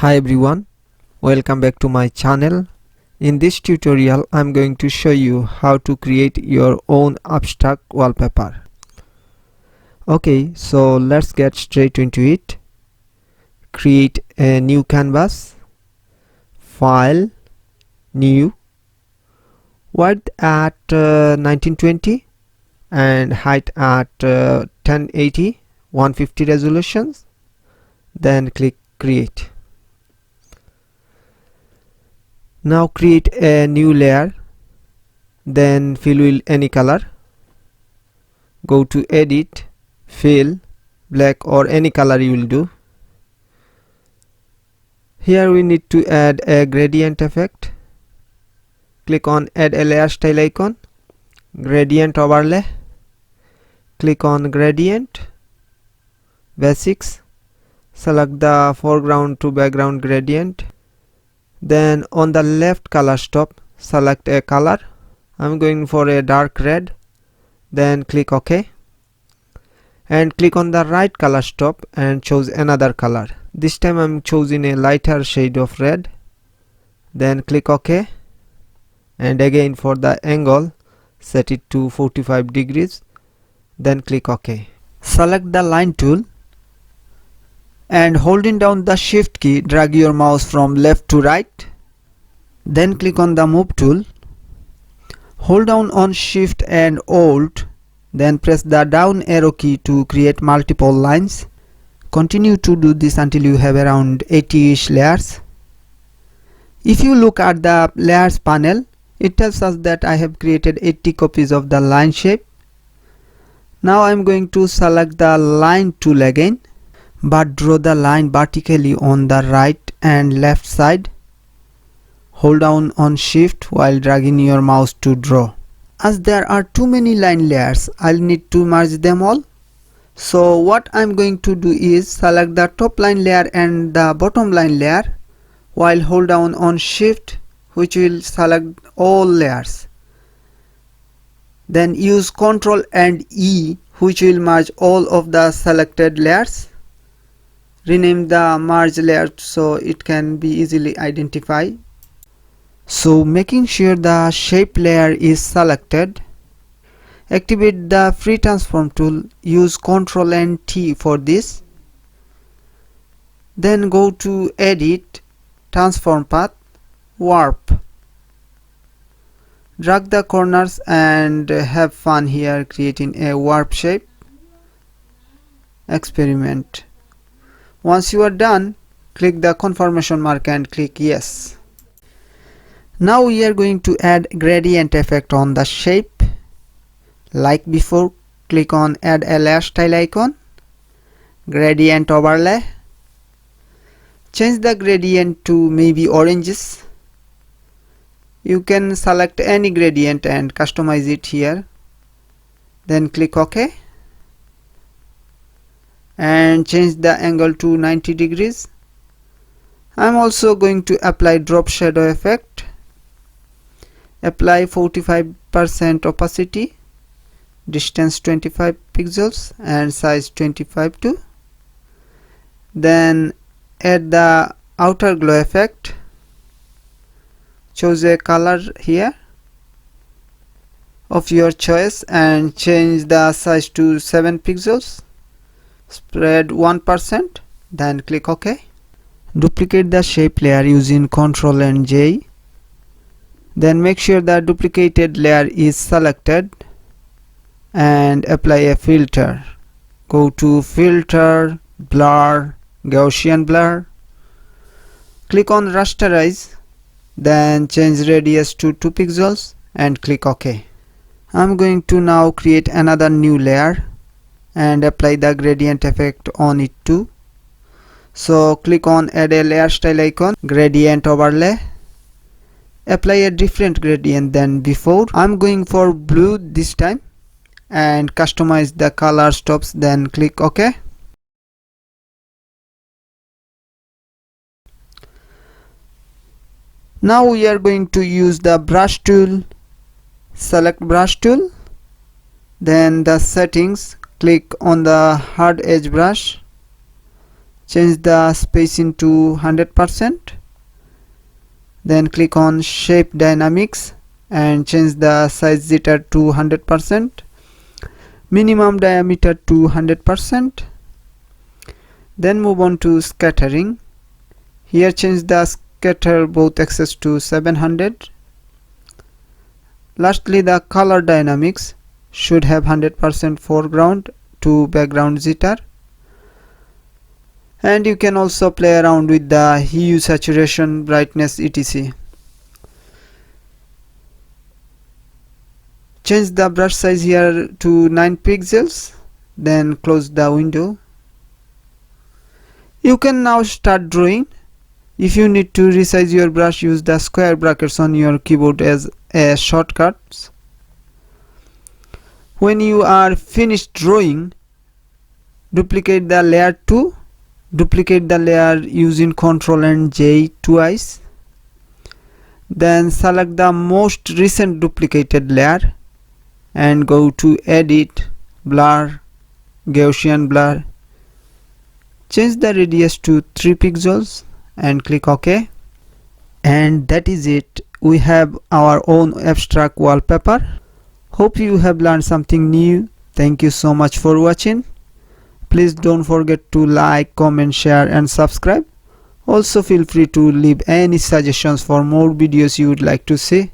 Hi everyone, welcome back to my channel. In this tutorial I'm going to show you how to create your own abstract wallpaper. Okay, so let's get straight into it. Create a new canvas, file, new, width at 1920 and height at 1080 150 resolutions, then click create. Now create a new layer, then fill with any color. Go to edit, fill, black or any color you will do. Here we need to add a gradient effect. Click on add a layer style icon, gradient overlay. Click on gradient, basics, select the foreground to background gradient. Then on the left color stop, select a color. I'm going for a dark red. Then click OK. And click on the right color stop and choose another color. This time I'm choosing a lighter shade of red. Then click OK. And again for the angle, set it to 45 degrees. Then click OK. Select the line tool and holding down the shift key, drag your mouse from left to right. Then click on the move tool. Hold down on shift and alt, then press the down arrow key to create multiple lines. Continue to do this until you have around 80-ish layers. If you look at the layers panel, it tells us that I have created 80 copies of the line shape. Now I am going to select the line tool again, but draw the line vertically on the right and left side. Hold down on shift while dragging your mouse to draw. As there are too many line layers, I'll need to merge them all. So what I'm going to do is select the top line layer and the bottom line layer while hold down on shift, which will select all layers. Then use Ctrl and E, which will merge all of the selected layers. Rename the merge layer so it can be easily identified. So making sure the shape layer is selected, activate the free transform tool, use Ctrl and T for this. Then go to edit, transform path, warp. Drag the corners and have fun here creating a warp shape. Experiment. Once you are done, click the confirmation mark and click yes. Now we are going to add gradient effect on the shape. Like before, click on add a layer style icon, gradient overlay. Change the gradient to maybe oranges. You can select any gradient and customize it here. Then click OK. And change the angle to 90 degrees. I'm also going to apply drop shadow effect. Apply 45% opacity, distance 25 pixels and size 25 too. Then add the outer glow effect. Choose a color here of your choice and change the size to 7 pixels. Spread 1%, then click OK. Duplicate the shape layer using Ctrl and J. Then make sure the duplicated layer is selected and apply a filter. Go to filter, blur, Gaussian blur. Click on rasterize, then change radius to 2 pixels and click OK. I'm going to now create another new layer and apply the gradient effect on it too. So click on add a layer style icon, gradient overlay. Apply a different gradient than before. I'm going for blue this time and customize the color stops, then click OK. Now we are going to use the brush tool. Select brush tool, then the settings, click on the hard edge brush, change the spacing to 100%. Then click on shape dynamics and change the size jitter to 100%, minimum diameter to 100%. Then move on to scattering. Here change the scatter both axes to 700. Lastly, the color dynamics should have 100% foreground to background jitter. And you can also play around with the hue, saturation, brightness, etc. Change the brush size here to 9 pixels. Then close the window. You can now start drawing. If you need to resize your brush, use the square brackets on your keyboard as a shortcut. When you are finished drawing, duplicate the layer 2. Duplicate the layer using Ctrl and J twice. Then select the most recent duplicated layer and go to Edit, Blur, Gaussian Blur. Change the radius to 3 pixels and click OK. And that is it. We have our own abstract wallpaper. Hope you have learned something new. Thank you so much for watching. Please don't forget to like, comment, share and subscribe. Also feel free to leave any suggestions for more videos you would like to see.